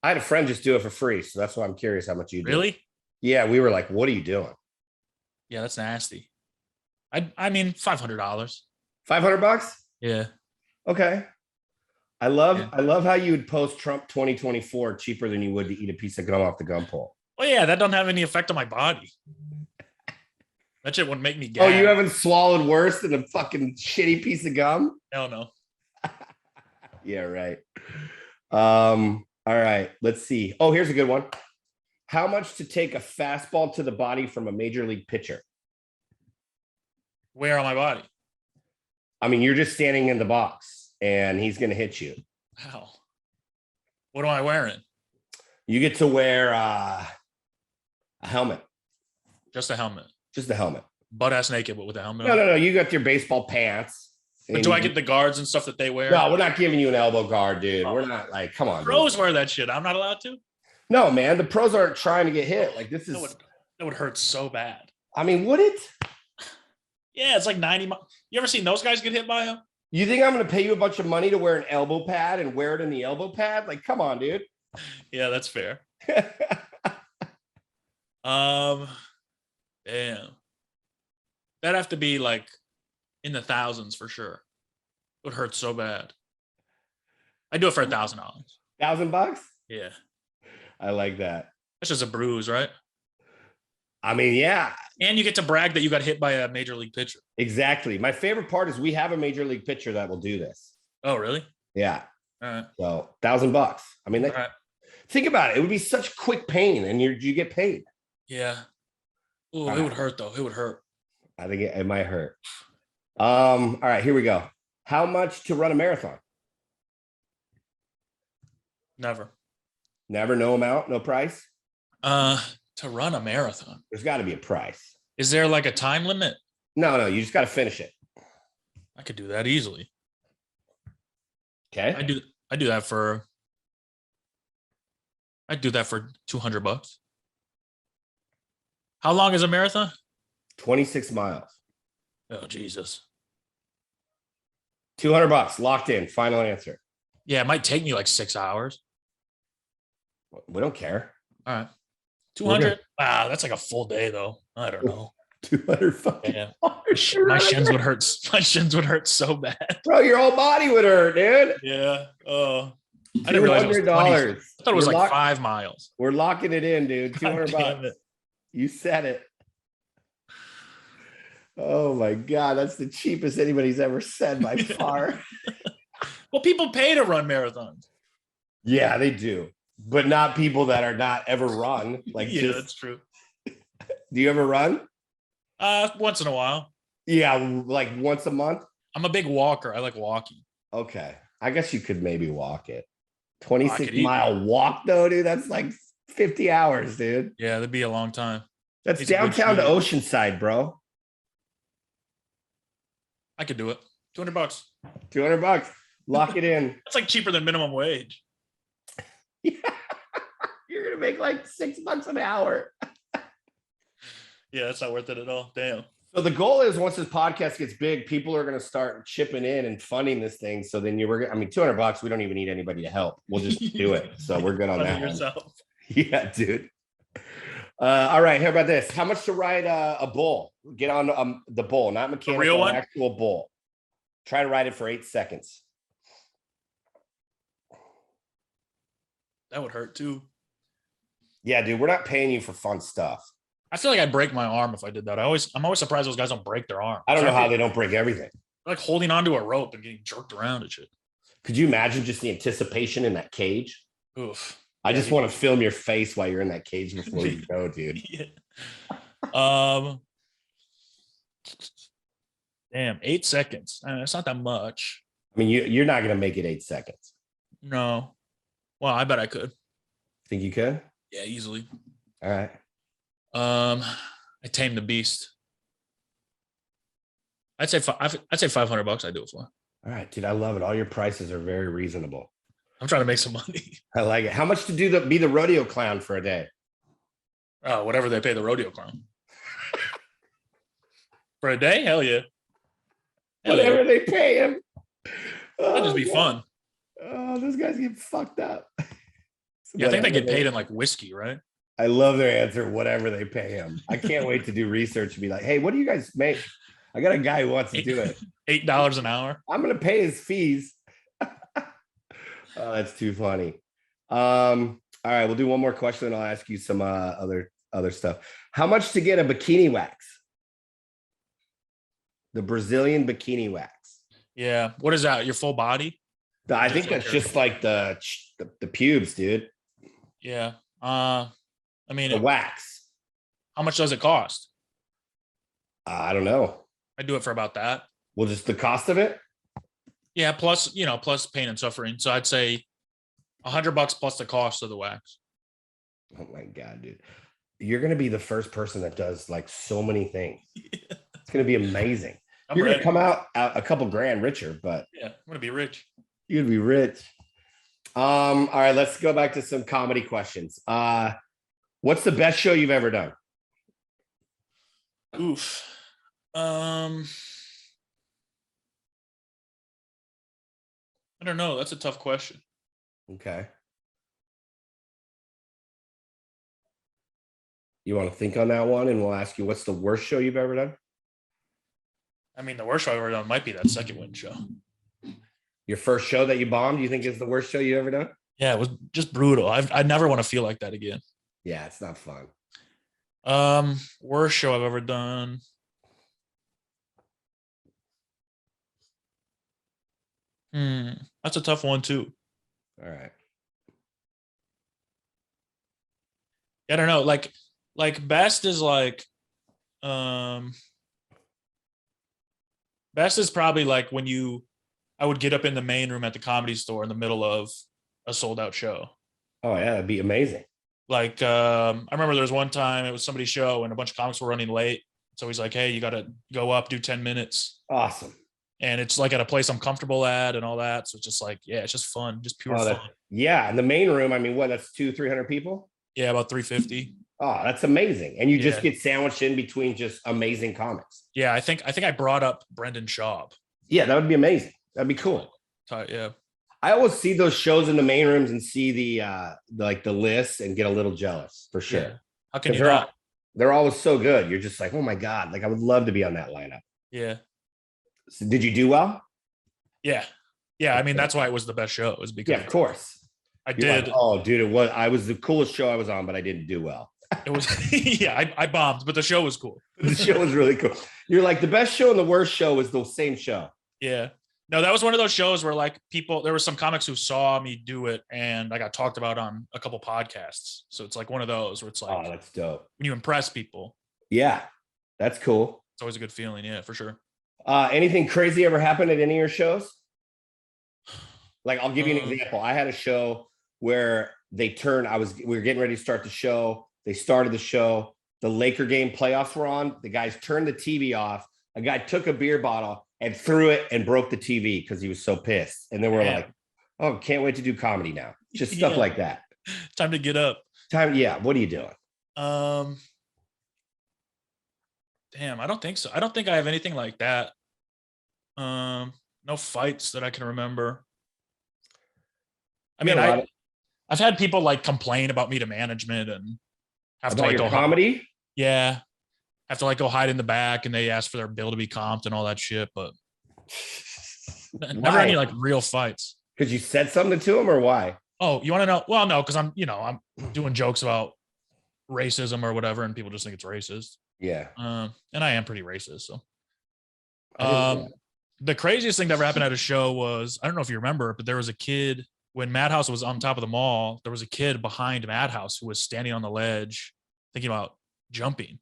S1: I had a friend just do it for free, so that's why I'm curious how much you do.
S2: Really?
S1: Yeah, we were like, what are you doing?
S2: Yeah, that's nasty. I mean, $500.
S1: $500?
S2: Yeah.
S1: Okay. I love how you would post Trump 2024 cheaper than you would to eat a piece of gum off the gum pole.
S2: Well, yeah, that doesn't have any effect on my body. That shit wouldn't make me gag.
S1: Oh, you haven't swallowed worse than a fucking shitty piece of gum?
S2: Hell no.
S1: Yeah, right. All right, let's see. Oh, here's a good one. How much to take a fastball to the body from a major league pitcher?
S2: Where on my body?
S1: I mean, you're just standing in the box and he's going to hit you.
S2: Wow. What am I wearing?
S1: You get to wear a helmet.
S2: Just a helmet.
S1: Just the helmet.
S2: Butt ass naked, but with a helmet.
S1: No. You got your baseball pants.
S2: But do I get the guards and stuff that they wear?
S1: No, we're not giving you an elbow guard, dude. We're not like, come on.
S2: Pros wear that shit. I'm not allowed to.
S1: No, man. The pros aren't trying to get hit. Like this is.
S2: That would hurt so bad.
S1: I mean, would it?
S2: Yeah, it's like 90 miles. You ever seen those guys get hit by them?
S1: You think I'm going to pay you a bunch of money to wear an elbow pad and wear it in the elbow pad? Like, come on, dude.
S2: Yeah, that's fair. Damn. That'd have to be like in the thousands for sure. It would hurt so bad. I'd do it for $1,000.
S1: $1,000?
S2: Yeah.
S1: I like that.
S2: That's just a bruise, right?
S1: I mean, yeah.
S2: And you get to brag that you got hit by a major league pitcher.
S1: Exactly. My favorite part is we have a major league pitcher that will do this.
S2: Oh, really?
S1: Yeah.
S2: All right.
S1: So $1,000. I mean,
S2: All right.
S1: think about it. It would be such quick pain, and you get paid.
S2: Yeah. Oh,
S1: All
S2: it
S1: right.
S2: would hurt though. It would hurt.
S1: I think it might hurt. All right, here we go. How much to run a marathon?
S2: Never.
S1: Never, no amount, no price.
S2: To run a marathon.
S1: There's got to be a price.
S2: Is there like a time limit?
S1: No, you just got to finish it.
S2: I could do that easily.
S1: Okay.
S2: I do that for $200. How long is a marathon?
S1: 26 miles.
S2: Oh, Jesus.
S1: $200 locked in. Final answer.
S2: Yeah, it might take me like 6 hours.
S1: We don't care.
S2: All right. 200. Wow, that's like a full day though. I don't know.
S1: 200 fucking.
S2: Yeah. My shins would hurt. My shins would hurt so bad.
S1: Bro, your whole body would hurt, dude.
S2: Yeah. Oh. I didn't realize it was
S1: $200.
S2: I thought it was like 5 miles.
S1: We're locking it in, dude.
S2: God
S1: $200.
S2: it.
S1: You said it. Oh my God, that's the cheapest anybody's ever said by far.
S2: Well, people pay to run marathons.
S1: Yeah, they do, but not people that are not ever run. Like,
S2: yeah, that's true.
S1: Do you ever run?
S2: Once in a while.
S1: Yeah, like once a month.
S2: I'm a big walker. I like walking.
S1: Okay, I guess you could maybe walk it. 26-mile walk though, dude. That's like 50 hours, dude.
S2: Yeah, that'd be a long time.
S1: That's
S2: It's
S1: downtown to Oceanside, bro.
S2: I could do it. $200.
S1: $200. Lock it in.
S2: That's like cheaper than minimum wage.
S1: Yeah. You're gonna make like $6 an hour.
S2: Yeah, that's not worth it at all. Damn.
S1: So the goal is once this podcast gets big, people are going to start chipping in and funding this thing. So then $200, we don't even need anybody to help. We'll just do it. So we're good on that one. Yeah, dude. All right. How about this? How much to ride a bull? Get on the bull, not mechanical,
S2: real one?
S1: actual bull. Try to ride it for 8 seconds.
S2: That would hurt too.
S1: Yeah, dude. We're not paying you for fun stuff.
S2: I feel like I'd break my arm if I did that. I'm always surprised those guys don't break their arm.
S1: I don't know how they don't break everything.
S2: Like holding onto a rope and getting jerked around and shit.
S1: Could you imagine just the anticipation in that cage?
S2: Oof.
S1: I just want to film your face while you're in that cage before you go, dude.
S2: Yeah. Damn, 8 seconds. It's not that much.
S1: I mean, you're not going to make it 8 seconds.
S2: No. Well, I bet I could.
S1: Think you could?
S2: Yeah, easily.
S1: All right.
S2: I tamed the beast. I'd say $500. I'd do it for.
S1: All right, dude. I love it. All your prices are very reasonable.
S2: I'm trying to make some money.
S1: I like it. How much to be the rodeo clown for a day?
S2: Oh, whatever they pay the rodeo clown. For a day? Hell yeah.
S1: Whatever they pay him.
S2: That'd just be fun.
S1: Oh, those guys get fucked up.
S2: Yeah, I think they get paid in like whiskey, right?
S1: I love their answer. Whatever they pay him. I can't wait to do research and be like, hey, what do you guys make? I got a guy who wants to do it.
S2: $8 an hour.
S1: I'm going to pay his fees. Oh, that's too funny. All right, we'll do one more question and I'll ask you some other stuff. How much to get a bikini wax? The Brazilian bikini wax.
S2: Yeah. What is that? Your full body?
S1: I think that's just like the pubes, dude.
S2: Yeah. I mean,
S1: the wax.
S2: How much does it cost?
S1: I don't know.
S2: I do it for about that.
S1: Well, just the cost of it?
S2: Yeah, plus pain and suffering. So I'd say $100 plus the cost of the wax.
S1: Oh my God, dude. You're going to be the first person that does like so many things. Yeah. It's going to be amazing. You're going to come out a couple grand richer, but
S2: yeah, I'm going to be rich.
S1: You're going to be rich. All right, let's go back to some comedy questions. What's the best show you've ever done?
S2: Oof. I don't know. That's a tough question.
S1: Okay. You want to think on that one, and we'll ask you what's the worst show you've ever done?
S2: I mean, the worst show I've ever done might be that second win show.
S1: Your first show that you bombed, you think is the worst show you ever done?
S2: Yeah, it was just brutal. I never want to feel like that again.
S1: Yeah, it's not fun.
S2: Worst show I've ever done. That's a tough one too.
S1: All right.
S2: I don't know. Like best is like, um, best is probably like when I would get up in the main room at the Comedy Store in the middle of a sold out show.
S1: Oh yeah, that'd be amazing.
S2: Like, I remember there was one time it was somebody's show and a bunch of comics were running late. So he's like, "Hey, you got to go up, do 10 minutes."
S1: Awesome.
S2: And it's like at a place I'm comfortable at and all that. So it's just like, yeah, it's just fun, just pure
S1: Oh,
S2: fun.
S1: yeah. In the main room, I mean, what? That's 200-300 people.
S2: Yeah, about 350.
S1: Oh, that's amazing. And you just
S2: Yeah.
S1: get sandwiched in between just amazing comics.
S2: Yeah, I think I brought up Brendan Schaub.
S1: Yeah, that would be amazing. That'd be cool.
S2: Yeah.
S1: I always see those shows in the main rooms and see the list and get a little jealous for sure.
S2: Yeah. How can you
S1: they're
S2: not?
S1: they're always so good. You're just like, oh my God, like I would love to be on that lineup.
S2: Yeah.
S1: So did you do well?
S2: Yeah. Yeah. I mean, that's why it was the best show, is because
S1: Yeah, of course.
S2: I
S1: You're
S2: did.
S1: like, oh, dude, I was the coolest show I was on, but I didn't do well.
S2: It was, yeah, I bombed, but the show was cool.
S1: The show was really cool. You're like, the best show and the worst show was the same show.
S2: Yeah. No, that was one of those shows where like there were some comics who saw me do it and I got talked about on a couple podcasts. So it's like one of those where it's like,
S1: Oh, that's dope.
S2: when you impress people,
S1: Yeah, that's cool.
S2: it's always a good feeling. Yeah, for sure.
S1: Anything crazy ever happened at any of your shows? Like, I'll give you an example. I had a show where we were getting ready to start the show. They started the show. The Laker game playoffs were on. The guys turned the TV off. A guy took a beer bottle and threw it and broke the TV because he was so pissed. And then we're like, oh, can't wait to do comedy now. Just stuff like that.
S2: Time to get up.
S1: Yeah. What are you doing?
S2: Damn, I don't think so. I don't think I have anything like that. No fights that I can remember. I mean, I've had people like complain about me to management and have to like go
S1: comedy.
S2: Yeah. Have to like go hide in the back and they ask for their bill to be comped and all that shit, but never any like real fights.
S1: Because you said something to him, or why?
S2: Oh, you want to know? Well, no, because I'm doing jokes about racism or whatever, and people just think it's racist.
S1: Yeah.
S2: And I am pretty racist. So, the craziest thing that ever happened at a show was, I don't know if you remember, but there was a kid when Madhouse was on top of the mall. There was a kid behind Madhouse who was standing on the ledge thinking about jumping.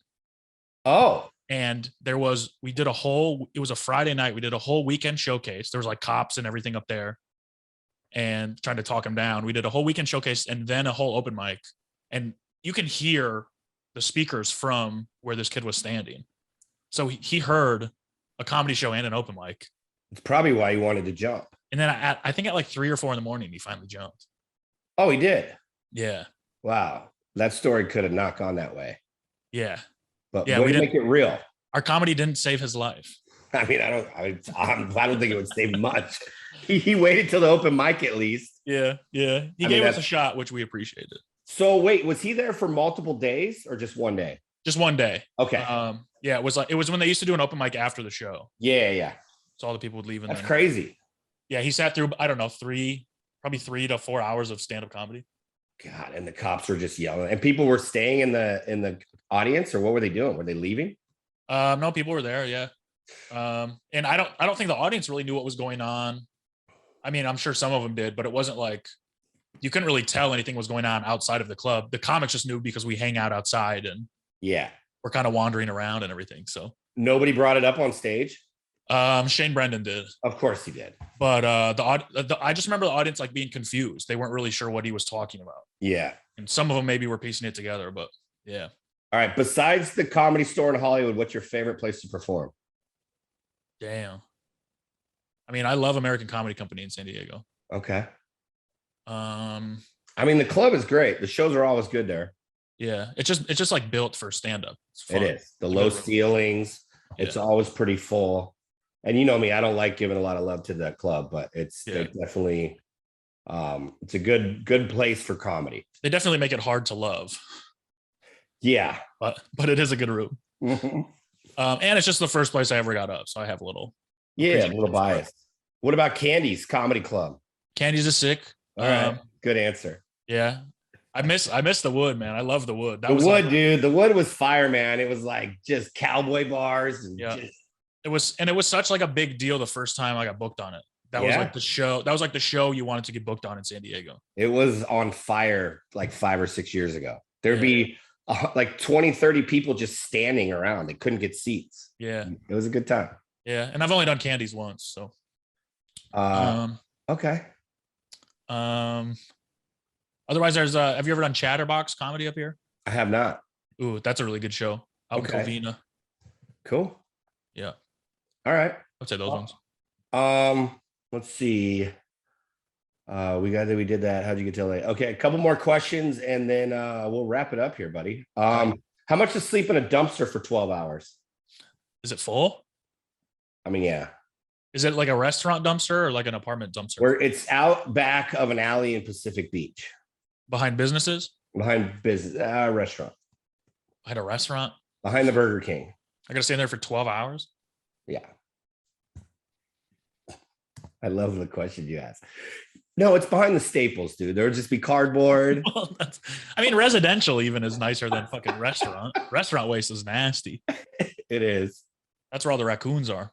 S1: Oh.
S2: And it was a Friday night. We did a whole weekend showcase. There was like cops and everything up there and trying to talk him down. We did a whole weekend showcase and then a whole open mic. And you can hear the speakers from where this kid was standing. So he heard a comedy show and an open mic.
S1: It's probably why he wanted to jump.
S2: And then I think at like 3 or 4 in the morning, he finally jumped.
S1: Oh, he did?
S2: Yeah.
S1: Wow. That story could have not gone that way.
S2: Yeah.
S1: But yeah, we didn't make it real.
S2: Our comedy didn't save his life.
S1: I mean, I don't think it would save much. He waited till the open mic at least.
S2: Yeah. Yeah. He gave us a shot, which we appreciated.
S1: So wait, was he there for multiple days or just one day?
S2: Just one day.
S1: Okay.
S2: Yeah, it was when they used to do an open mic after the show.
S1: Yeah.
S2: So all the people would leave.
S1: That's crazy.
S2: Yeah, he sat through, I don't know, probably 3 to 4 hours of stand-up comedy.
S1: God, and the cops were just yelling. And people were staying in the audience, or what were they doing? Were they leaving?
S2: No, people were there, yeah. And I don't think the audience really knew what was going on. I mean, I'm sure some of them did, but it wasn't like you couldn't really tell anything was going on outside of the club. The comics just knew because we hang out outside and we're kind of wandering around and everything. So
S1: nobody brought it up on stage.
S2: Shane Brendan did.
S1: Of course he did.
S2: But I just remember the audience like being confused. They weren't really sure what he was talking about.
S1: Yeah.
S2: And some of them maybe were piecing it together, but yeah.
S1: All right. Besides the Comedy Store in Hollywood, what's your favorite place to perform?
S2: Damn. I mean, I love American Comedy Company in San Diego.
S1: Okay. I mean, the club is great. The shows are always good there.
S2: Yeah. It's just like built for stand-up.
S1: It is. The low ceilings. It's always pretty full. And you know me, I don't like giving a lot of love to that club, but it's definitely it's a good place for comedy.
S2: They definitely make it hard to love.
S1: Yeah.
S2: But it is a good room. And it's just the first place I ever got up. So I have a little
S1: bias. What about Candy's Comedy Club?
S2: Candy's is sick.
S1: All right. Good answer.
S2: Yeah. I miss the Wood, man. I love the Wood.
S1: Dude. The Wood was fire, man. It was like just cowboy bars. And
S2: it was such like a big deal the first time I got booked on it That was like the show. That was like the show you wanted to get booked on in San Diego.
S1: It was on fire like 5 or 6 years ago. There'd be like 20, 30 people just standing around. They couldn't get seats.
S2: Yeah.
S1: It was a good time.
S2: Yeah. And I've only done Candies once. So,
S1: okay.
S2: Otherwise, there's, have you ever done Chatterbox comedy up here?
S1: I have not.
S2: Ooh, that's a really good show. Out in Covina.
S1: Cool.
S2: Yeah.
S1: All right.
S2: I'd say those ones.
S1: Let's see. We did that. How'd you get till late? Okay, a couple more questions and then we'll wrap it up here, buddy. How much to sleep in a dumpster for 12 hours?
S2: Is it full?
S1: I mean, yeah.
S2: Is it like a restaurant dumpster or like an apartment dumpster?
S1: Where it's out back of an alley in Pacific Beach.
S2: Behind businesses?
S1: Behind business restaurant.
S2: Behind a restaurant?
S1: Behind the Burger King.
S2: I gotta stay in there for 12 hours?
S1: Yeah. I love the question you asked. No, it's behind the Staples, dude. There'll just be cardboard.
S2: Well, I mean, residential even is nicer than fucking restaurant. Restaurant waste is nasty.
S1: It is.
S2: That's where all the raccoons are.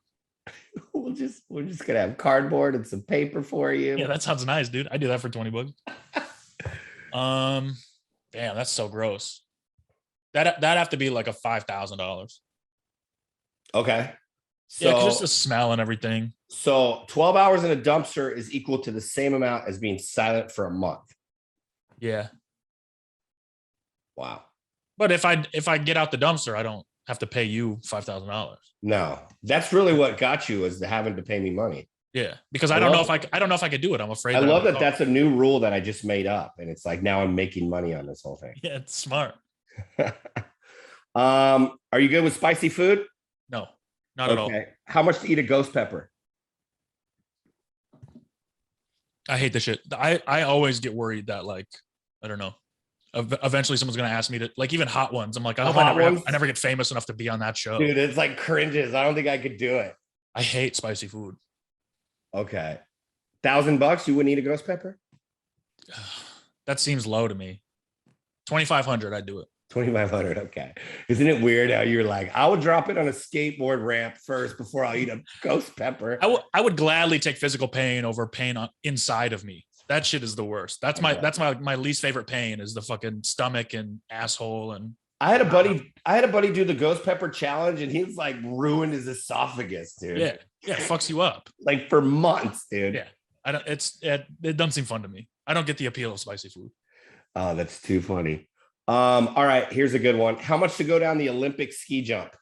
S1: We're just gonna have cardboard and some paper for you.
S2: Yeah, that sounds nice, dude. I do that for 20 bucks. Damn, that's so gross. That'd have to be like a $5,000.
S1: Okay.
S2: So, yeah, just the smell and everything.
S1: So 12 hours in a dumpster is equal to the same amount as being silent for a month.
S2: Yeah.
S1: Wow.
S2: But if I get out the dumpster, I don't have to pay you $5,000.
S1: No, that's really what got you, is having to pay me money.
S2: Yeah, because I don't know if I could do it. I'm afraid.
S1: I love that that's a new rule that I just made up, and it's like now I'm making money on this whole thing.
S2: Yeah, it's smart.
S1: Are you good with spicy food?
S2: No, not at all.
S1: How much to eat a ghost pepper?
S2: I hate this shit. I always get worried that, like, I don't know. Eventually someone's going to ask me to, like, even hot ones. I'm like, I hope I never get famous enough to be on that show.
S1: Dude, it's like cringes. I don't think I could do it.
S2: I hate spicy food.
S1: Okay. $1,000, you wouldn't eat a ghost pepper?
S2: That seems low to me. 2,500, I'd do it.
S1: 2,500. Okay. Isn't it weird how you're like, I would drop it on a skateboard ramp first before I'll eat a ghost pepper?
S2: I would gladly take physical pain over pain inside of me. That shit is the worst. That's my least favorite pain, is the fucking stomach and asshole. And
S1: I had a buddy do the ghost pepper challenge, and he's like ruined his esophagus, dude.
S2: Yeah, it fucks you up.
S1: Like for months, dude.
S2: Yeah. It doesn't seem fun to me. I don't get the appeal of spicy food.
S1: Oh, that's too funny. All right, here's a good one. How much to go down the Olympic ski jump?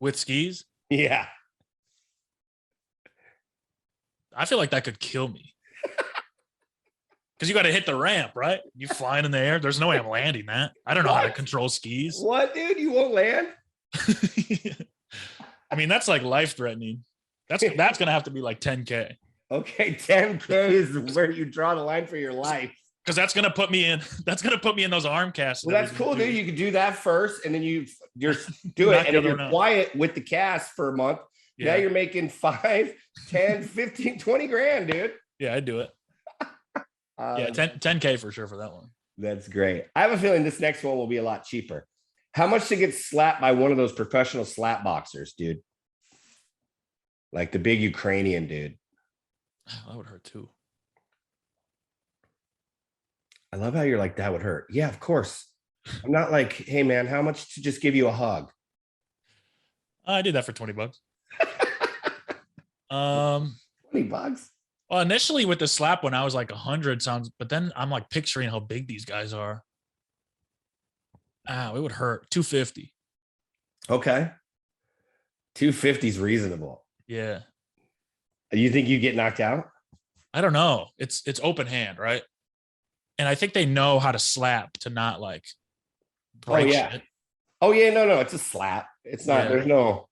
S2: With skis?
S1: Yeah.
S2: I feel like that could kill me. Because you got to hit the ramp, right? You flying in the air. There's no way I'm landing that. I don't know how to control skis.
S1: What, dude? You won't land?
S2: I mean, that's like life threatening. That's gonna have to be like 10K.
S1: Okay, 10K is where you draw the line for your life.
S2: Because that's gonna put me in. That's gonna put me in those arm casts.
S1: Well, that's cool, dude. You can do that first, and then you're do it, and then you're quiet with the cast for a month. Yeah. Now you're making 5, 10, 15, 20 grand, dude.
S2: Yeah, I'd do it. Yeah, 10K for sure for that one.
S1: That's great. I have a feeling this next one will be a lot cheaper. How much to get slapped by one of those professional slap boxers, dude? Like the big Ukrainian dude.
S2: That would hurt too.
S1: I love how you're like, that would hurt. Yeah, of course. I'm not like, hey man, how much to just give you a hug?
S2: I did that for $20.
S1: 20 bucks.
S2: Well, initially with the slap one, I was like 100 sounds, but then I'm like picturing how big these guys are. It would hurt. 250.
S1: Okay. 250 is reasonable.
S2: Yeah.
S1: You think you get knocked out?
S2: I don't know. It's open hand, right? And I think they know how to slap to not like break shit.
S1: Oh yeah, no, it's a slap. It's not, there's no.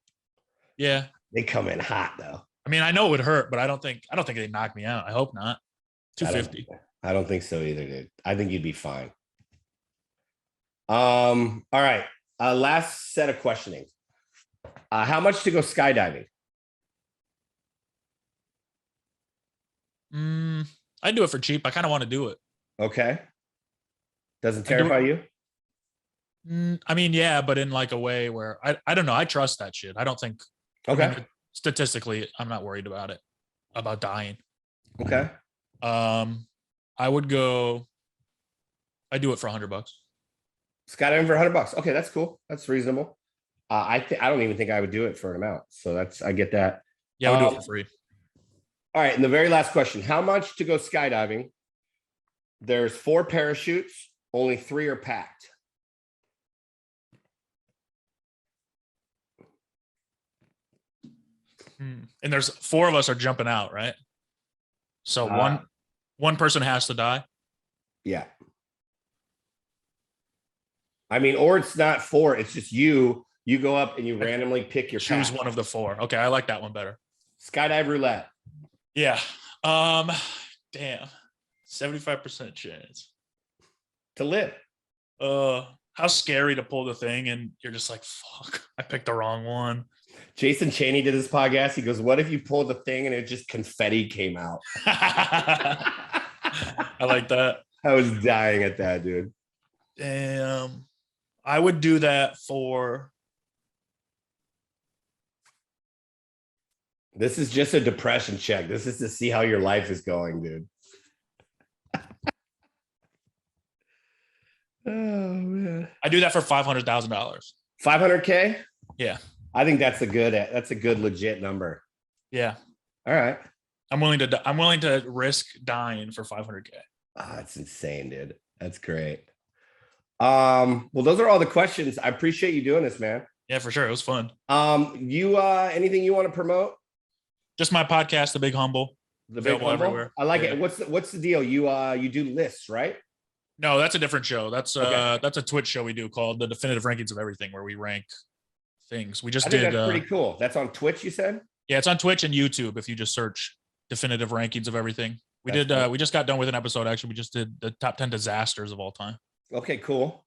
S2: Yeah.
S1: They come in hot though.
S2: I mean, I know it would hurt, but I don't think they knock me out. I hope not. 250.
S1: I don't think so either, dude. I think you'd be fine. All right. Last set of questioning. How much to go skydiving?
S2: I'd do it for cheap. I kind of want to do it.
S1: Okay. Doesn't terrify you?
S2: I mean, yeah, but in like a way where I don't know. I trust that shit. I don't think.
S1: Okay.
S2: I mean, statistically, I'm not worried about it. about dying.
S1: Okay.
S2: I would go. I do it for $100.
S1: Skydiving for $100. Okay, that's cool. That's reasonable. I don't even think I would do it for an amount. So I get that.
S2: Yeah, I would do it for free.
S1: All right, and the very last question: how much to go skydiving? There's 4 parachutes. Only 3 are packed.
S2: And there's 4 of us are jumping out, right? So one person has to die.
S1: Yeah. I mean, or it's not 4. It's just you. You go up and you randomly pick your
S2: choose
S1: pack.
S2: one of the 4. Okay, I like that one better.
S1: Skydive roulette.
S2: Yeah. Damn. 75% chance
S1: to live.
S2: How scary to pull the thing and you're just like, fuck, I picked the wrong one.
S1: Jason Chaney did this podcast. He goes, what if you pulled the thing and it just confetti came out?
S2: I like that.
S1: I was dying at that, dude.
S2: Damn. I would do that for.
S1: This is just a depression check. This is to see how your life is going, dude. Oh, man.
S2: I do that for $500,000.
S1: $500K?
S2: Yeah.
S1: I think that's a good legit number.
S2: Yeah.
S1: All right.
S2: I'm willing to risk dying for $500K.
S1: That's insane, dude. That's great. Well, those are all the questions. I appreciate you doing this, man.
S2: Yeah, for sure. It was fun.
S1: Anything you want to promote?
S2: Just my podcast, The Big Humble.
S1: The Big Humble? Everywhere. I like it. What's the deal? You do lists, right?
S2: No, that's a different show. That's a Twitch show we do called The Definitive Rankings of Everything, where we rank things. We just did.
S1: That's pretty cool. That's on Twitch, you said?
S2: Yeah, it's on Twitch and YouTube. If you just search Definitive Rankings of Everything, we just got done with an episode. Actually, we just did the top 10 disasters of all time.
S1: Okay, cool.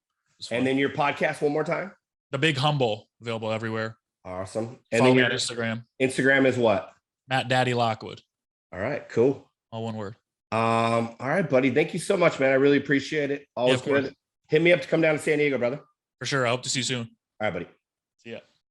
S1: And then your podcast one more time?
S2: The Big Humble, available everywhere.
S1: Awesome.
S2: And follow me on Instagram.
S1: Instagram is what?
S2: Matt Daddy Lockwood.
S1: All right, cool.
S2: All one word.
S1: All right, buddy. Thank you so much, man. I really appreciate it. Always good. Hit me up to come down to San Diego, brother.
S2: For sure. I hope to see you soon.
S1: All right, buddy.
S2: See ya.